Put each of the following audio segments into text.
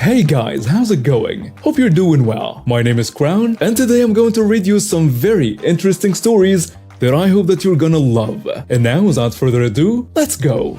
Hey guys, how's it going? Hope you're doing well. My name is Crown, and today I'm going to read you some very interesting stories that I hope that you're gonna love. And now, without further ado, let's go!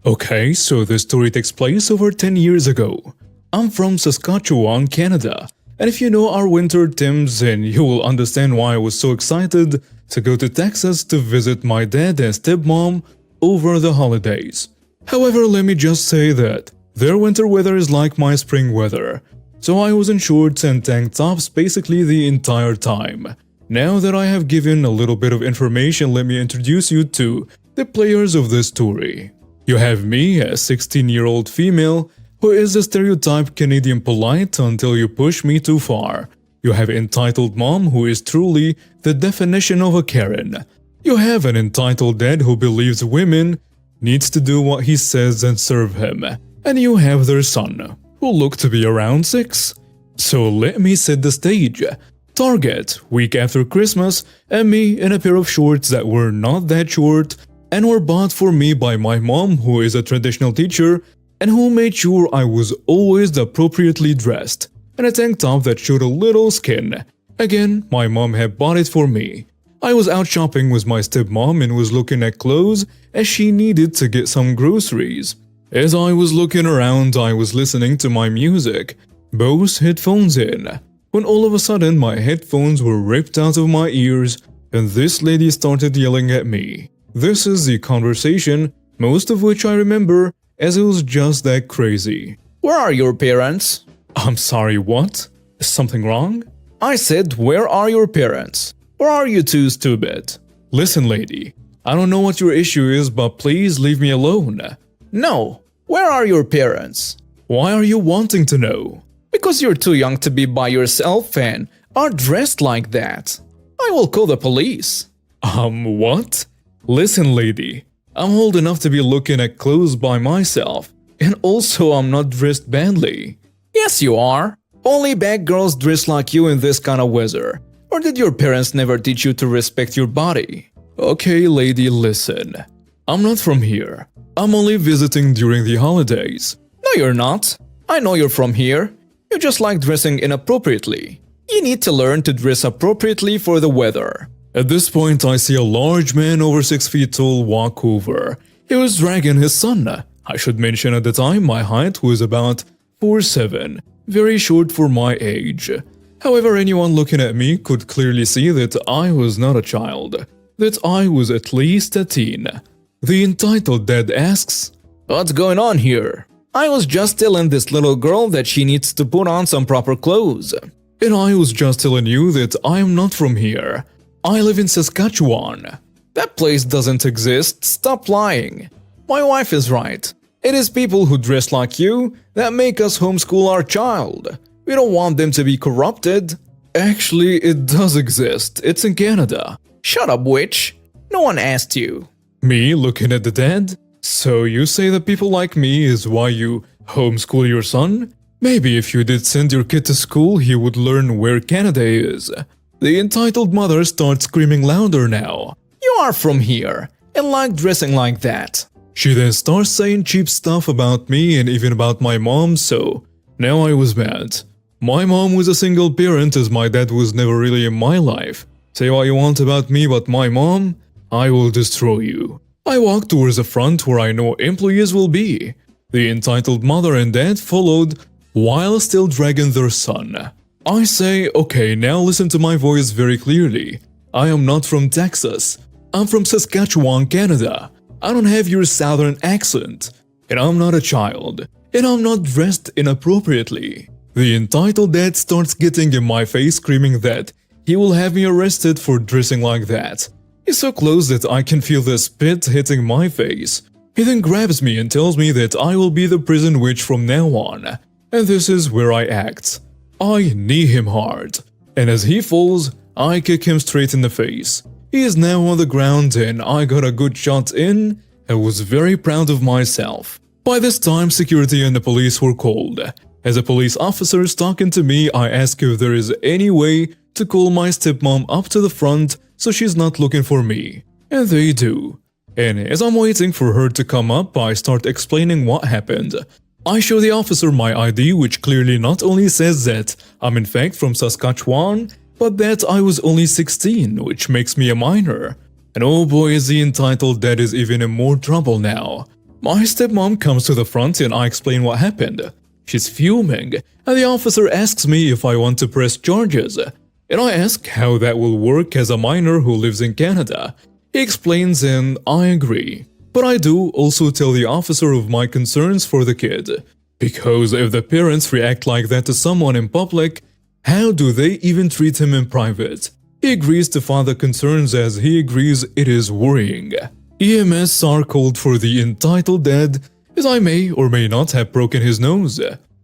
Okay, so this story takes place over 10 years ago. I'm from Saskatchewan, Canada, and if you know our winter Tims, then you will understand why I was so excited to go to Texas to visit my dad and stepmom over the holidays. However, let me just say that their winter weather is like my spring weather, so I was in shorts and tank tops basically the entire time. Now that I have given a little bit of information, let me introduce you to the players of this story. You have me, a 16-year-old female who is a stereotype Canadian polite until you push me too far. You have entitled mom who is truly the definition of a Karen. You have an entitled dad who believes women needs to do what he says and serve him. And you have their son, who looked to be around 6. So let me set the stage. Target, week after Christmas, and me in a pair of shorts that were not that short and were bought for me by my mom, who is a traditional teacher and who made sure I was always appropriately dressed, and a tank top that showed a little skin. Again, my mom had bought it for me. I was out shopping with my stepmom and was looking at clothes as she needed to get some groceries. As I was looking around, I was listening to my music, both headphones in, when all of a sudden my headphones were ripped out of my ears and this lady started yelling at me. This is the conversation, most of which I remember, as it was just that crazy. Where are your parents? I'm sorry, what? Is something wrong? I said, where are your parents? Or are you too stupid? Listen, lady, I don't know what your issue is, but please leave me alone. No, where are your parents? Why are you wanting to know? Because you're too young to be by yourself and are dressed like that. I will call the police. What? Listen, lady, I'm old enough to be looking at clothes by myself, and also I'm not dressed badly. Yes, you are. Only bad girls dress like you in this kind of weather. Or did your parents never teach you to respect your body? Okay, lady, listen. I'm not from here. I'm only visiting during the holidays. No, you're not. I know you're from here. You just like dressing inappropriately. You need to learn to dress appropriately for the weather. At this point, I see a large man over 6 feet tall walk over. He was dragging his son. I should mention at the time my height was about 4'7", very short for my age. However, anyone looking at me could clearly see that I was not a child, that I was at least a teen. The entitled dad asks, "What's going on here?" I was just telling this little girl that she needs to put on some proper clothes. And I was just telling you that I am not from here. I live in Saskatchewan. That place doesn't exist. Stop lying. My wife is right. It is people who dress like you that make us homeschool our child. We don't want them to be corrupted. Actually, it does exist. It's in Canada. Shut up, witch. No one asked you. Me looking at the dad? So you say that people like me is why you homeschool your son? Maybe if you did send your kid to school, he would learn where Canada is. The entitled mother starts screaming louder now. You are from here and like dressing like that. She then starts saying cheap stuff about me and even about my mom, so now I was mad. My mom was a single parent as my dad was never really in my life. Say what you want about me, but my mom, I will destroy you. I walk towards the front where I know employees will be. The entitled mother and dad followed while still dragging their son. I say, okay, now listen to my voice very clearly. I am not from Texas. I'm from Saskatchewan, Canada. I don't have your southern accent. And I'm not a child. And I'm not dressed inappropriately. The entitled dad starts getting in my face screaming that he will have me arrested for dressing like that. He's so close that I can feel the spit hitting my face. He then grabs me and tells me that I will be the prison witch from now on. And this is where I act. I knee him hard, and as he falls, I kick him straight in the face. He is now on the ground and I got a good shot in and was very proud of myself. By this time, security and the police were called. As a police officer is talking to me, I ask if there is any way to call my stepmom up to the front so she's not looking for me. And they do. And as I'm waiting for her to come up, I start explaining what happened. I show the officer my ID, which clearly not only says that I'm in fact from Saskatchewan, but that I was only 16, which makes me a minor. And oh boy, is the entitled dad is even in more trouble now. My stepmom comes to the front and I explain what happened. She's fuming, and the officer asks me if I want to press charges. And I ask how that will work as a minor who lives in Canada. He explains and I agree. But I do also tell the officer of my concerns for the kid. Because if the parents react like that to someone in public, how do they even treat him in private? He agrees to father concerns as he agrees it is worrying. EMS are called for the entitled dad, as I may or may not have broken his nose.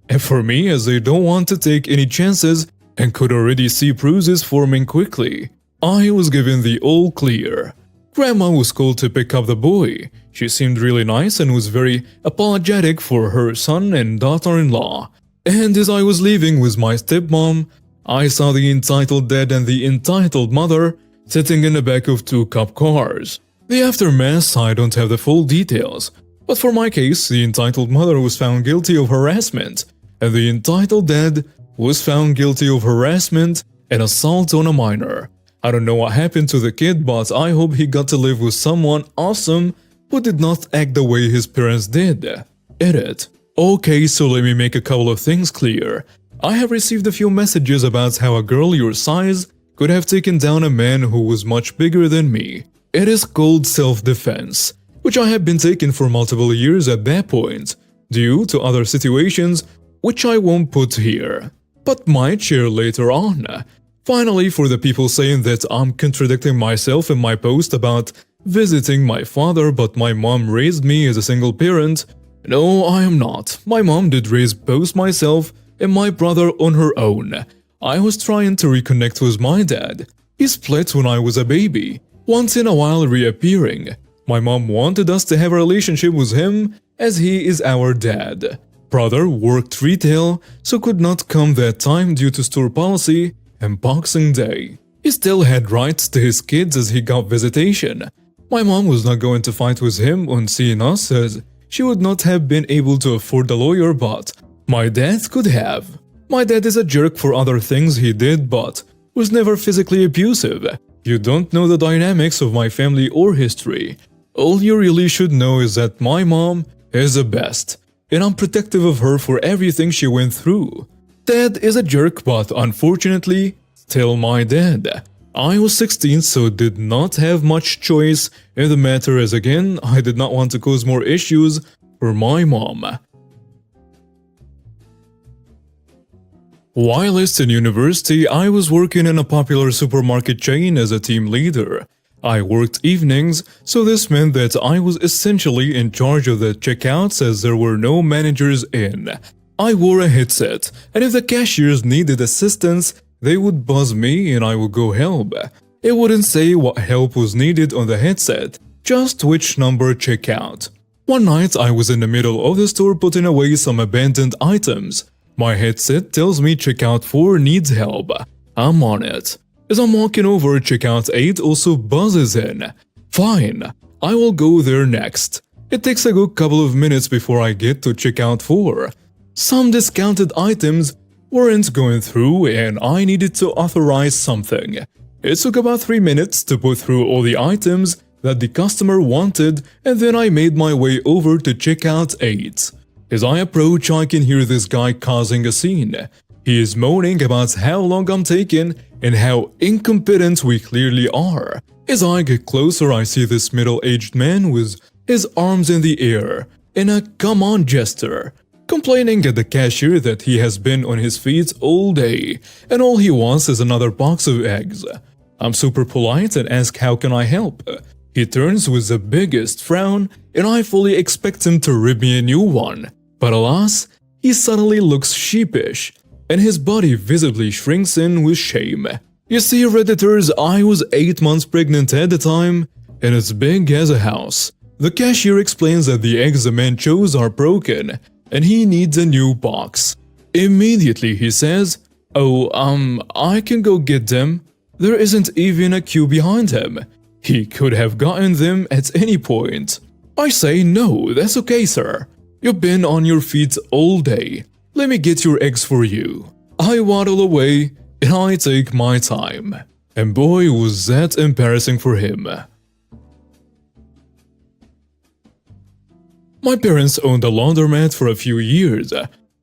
And for me, as they don't want to take any chances and could already see bruises forming quickly, I was given the all clear. Grandma was called to pick up the boy. She seemed really nice and was very apologetic for her son and daughter-in-law. And as I was leaving with my stepmom, I saw the entitled dad and the entitled mother sitting in the back of two cop cars. The aftermath, I don't have the full details, but for my case, the entitled mother was found guilty of harassment, and the entitled dad was found guilty of harassment and assault on a minor. I don't know what happened to the kid, but I hope he got to live with someone awesome who did not act the way his parents did. Edit. Okay, so let me make a couple of things clear. I have received a few messages about how a girl your size could have taken down a man who was much bigger than me. It is called self-defense, which I have been taking for multiple years at that point, due to other situations which I won't put here, but might share later on. Finally, for the people saying that I'm contradicting myself in my post about visiting my father but my mom raised me as a single parent, no, I am not. My mom did raise both myself and my brother on her own. I was trying to reconnect with my dad. He split when I was a baby, once in a while reappearing. My mom wanted us to have a relationship with him as he is our dad. Brother worked retail, so could not come that time due to store policy and Boxing Day. He still had rights to his kids as he got visitation. My mom was not going to fight with him on seeing us as she would not have been able to afford a lawyer, but my dad could have. My dad is a jerk for other things he did, but was never physically abusive. You don't know the dynamics of my family or history. All you really should know is that my mom is the best, and I'm protective of her for everything she went through. Dad is a jerk, but unfortunately, still my dad. I was 16, so did not have much choice in the matter as again, I did not want to cause more issues for my mom. While in university, I was working in a popular supermarket chain as a team leader. I worked evenings, so this meant that I was essentially in charge of the checkouts as there were no managers in. I wore a headset, and if the cashiers needed assistance, they would buzz me and I would go help. It wouldn't say what help was needed on the headset, just which number checkout. One night I was in the middle of the store putting away some abandoned items. My headset tells me checkout 4 needs help. I'm on it. As I'm walking over, checkout 8 also buzzes in. Fine, I will go there next. It takes a good couple of minutes before I get to checkout 4. Some discounted items weren't going through and I needed to authorize something. It took about 3 minutes to put through all the items that the customer wanted, and then I made my way over to checkout 8. As I approach, I can hear this guy causing a scene. He is moaning about how long I'm taking and how incompetent we clearly are. As I get closer, I see this middle-aged man with his arms in the air in a come on gesture, complaining at the cashier that he has been on his feet all day and all he wants is another box of eggs. I'm super polite and ask how can I help. He turns with the biggest frown and I fully expect him to rip me a new one. But alas, he suddenly looks sheepish and his body visibly shrinks in with shame. You see, Redditors, I was 8 months pregnant at the time and it's big as a house. The cashier explains that the eggs the man chose are broken and he needs a new box. Immediately he says, "Oh, I can go get them." There isn't even a queue behind him. He could have gotten them at any point. I say, no, that's okay, sir. You've been on your feet all day. Let me get your eggs for you. I waddle away and I take my time. And boy, was that embarrassing for him. My parents owned a laundromat for a few years.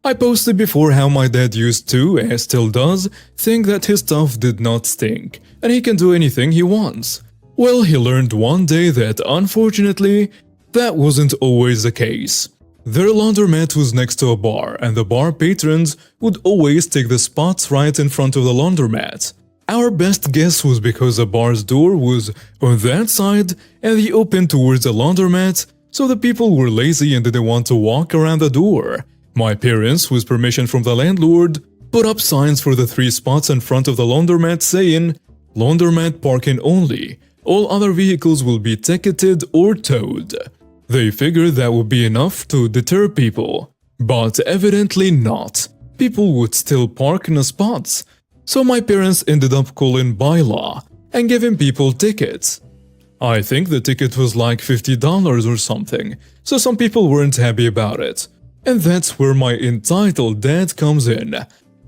I posted before how my dad used to, and still does, think that his stuff did not stink, and he can do anything he wants. Well, he learned one day that, unfortunately, that wasn't always the case. Their laundromat was next to a bar, and the bar patrons would always take the spots right in front of the laundromat. Our best guess was because the bar's door was on that side and the open towards the laundromat, so the people were lazy and didn't want to walk around the door. My parents, with permission from the landlord, put up signs for the 3 spots in front of the laundromat saying, "Laundromat parking only. All other vehicles will be ticketed or towed." They figured that would be enough to deter people. But evidently not. People would still park in the spots. So my parents ended up calling bylaw and giving people tickets. I think the ticket was like $50 or something, so some people weren't happy about it. And that's where my entitled dad comes in.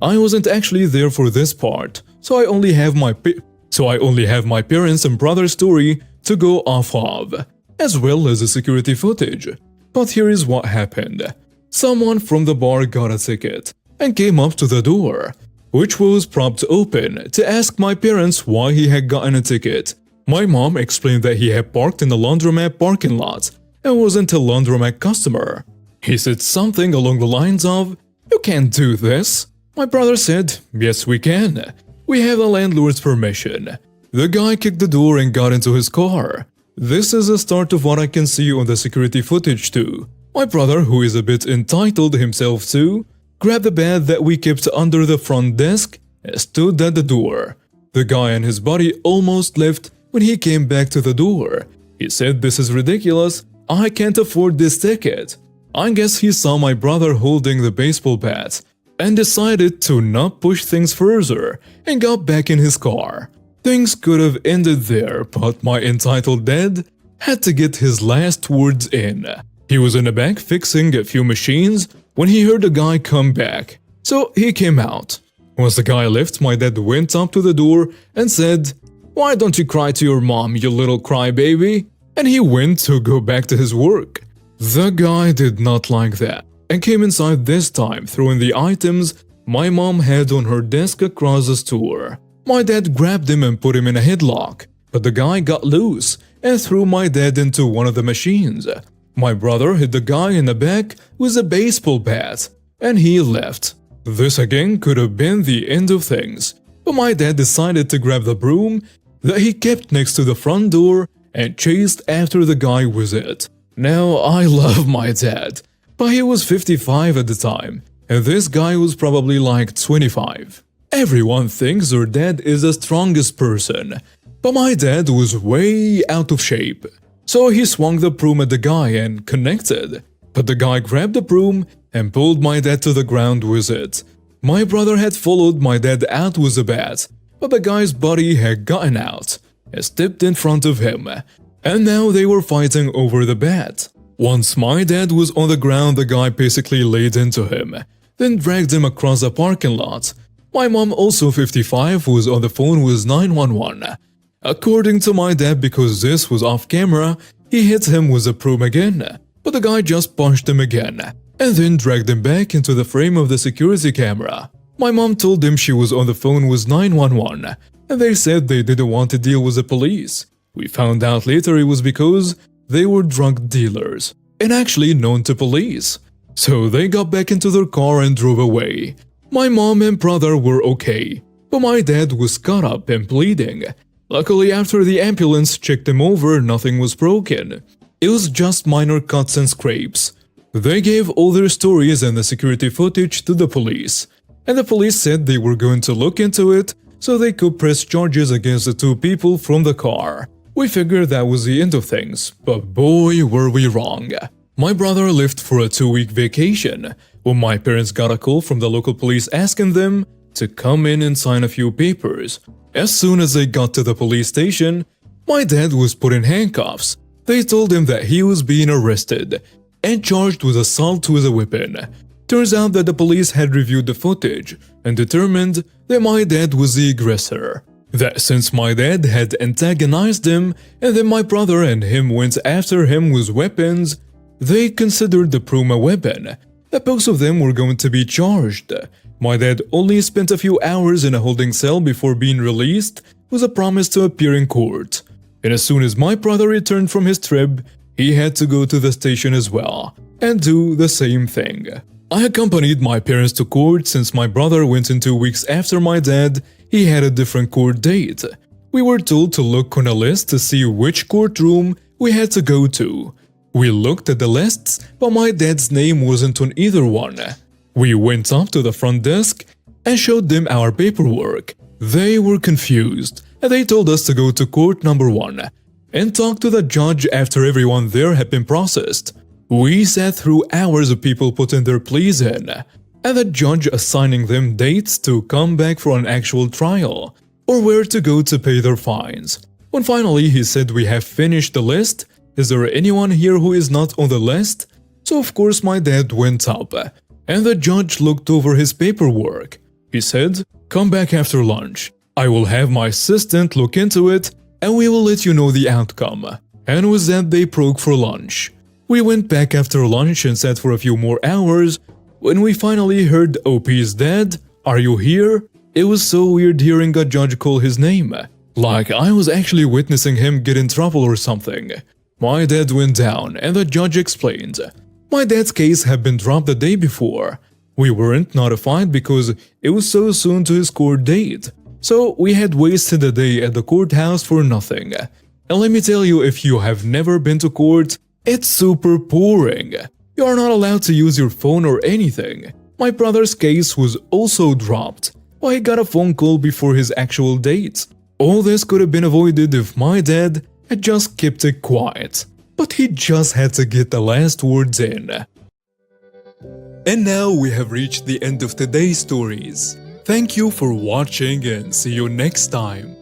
I wasn't actually there for this part, so I only have my parents' and brother's story to go off of, as well as the security footage. But here is what happened. Someone from the bar got a ticket and came up to the door, which was propped open, to ask my parents why he had gotten a ticket. My mom explained that he had parked in the laundromat parking lot and wasn't a laundromat customer. He said something along the lines of, "You can't do this." My brother said, "Yes, we can. We have the landlord's permission." The guy kicked the door and got into his car. This is the start of what I can see on the security footage too. My brother, who is a bit entitled himself too, grabbed the bag that we kept under the front desk and stood at the door. The guy and his buddy almost left when he came back to the door. He said, "This is ridiculous. I can't afford this ticket." I guess he saw my brother holding the baseball bat and decided to not push things further and got back in his car. Things could have ended there, but my entitled dad had to get his last words in. He was in the back fixing a few machines when he heard the guy come back, so he came out. Once the guy left, my dad went up to the door and said, "Why don't you cry to your mom, you little crybaby?" And he went to go back to his work. The guy did not like that and came inside this time, throwing the items my mom had on her desk across the store. My dad grabbed him and put him in a headlock, but the guy got loose and threw my dad into one of the machines. My brother hit the guy in the back with a baseball bat, and he left. This again could have been the end of things, but my dad decided to grab the broom that he kept next to the front door and chased after the guy with it. Now, I love my dad, but he was 55 at the time, and this guy was probably like 25. Everyone thinks their dad is the strongest person, but my dad was way out of shape. So he swung the broom at the guy and connected, but the guy grabbed the broom and pulled my dad to the ground with it. My brother had followed my dad out with the bat, but the guy's body had gotten out and stepped in front of him, and now they were fighting over the bat. Once my dad was on the ground, the guy basically laid into him, then dragged him across the parking lot. My mom, also 55, was on the phone with 911. According to my dad, because this was off camera, he hit him with a broom again, but the guy just punched him again, and then dragged him back into the frame of the security camera. My mom told him she was on the phone with 911, and they said they didn't want to deal with the police. We found out later it was because they were drug dealers, and actually known to police. So they got back into their car and drove away. My mom and brother were okay, but my dad was cut up and bleeding. Luckily, after the ambulance checked him over, nothing was broken. It was just minor cuts and scrapes. They gave all their stories and the security footage to the police, and the police said they were going to look into it so they could press charges against the 2 people from the car. We figured that was the end of things, but boy were we wrong. My brother left for a 2-week vacation when my parents got a call from the local police asking them to come in and sign a few papers. As soon as they got to the police station, My dad was put in handcuffs. They told him that he was being arrested and charged with assault with a weapon. Turns out that the police had reviewed the footage and determined that my dad was the aggressor. That since my dad had antagonized him and then my brother and him went after him with weapons, they considered the prom a weapon, that both of them were going to be charged. My dad only spent a few hours in a holding cell before being released with a promise to appear in court. And as soon as my brother returned from his trip, he had to go to the station as well and do the same thing. I accompanied my parents to court since my brother went in 2 weeks after my dad. He had a different court date. We were told to look on a list to see which courtroom we had to go to. We looked at the lists, but my dad's name wasn't on either one. We went up to the front desk and showed them our paperwork. They were confused, and they told us to go to court number 1 and talk to the judge after everyone there had been processed. We sat through hours of people putting their pleas in, and the judge assigning them dates to come back for an actual trial, or where to go to pay their fines. When finally he said, "We have finished the list, is there anyone here who is not on the list?" So of course my dad went up, and the judge looked over his paperwork. He said, "Come back after lunch. I will have my assistant look into it, and we will let you know the outcome." And with that they broke for lunch. We went back after lunch and sat for a few more hours. When we finally heard OP's dad, "Are you here?" It was so weird hearing a judge call his name, like I was actually witnessing him get in trouble or something. My dad went down and the judge explained. My dad's case had been dropped the day before. We weren't notified because it was so soon to his court date. So we had wasted a day at the courthouse for nothing. And let me tell you, if you have never been to court, it's super boring. You are not allowed to use your phone or anything. My brother's case was also dropped, but he got a phone call before his actual date. All this could have been avoided if my dad had just kept it quiet. But he just had to get the last words in. And now we have reached the end of today's stories. Thank you for watching and see you next time.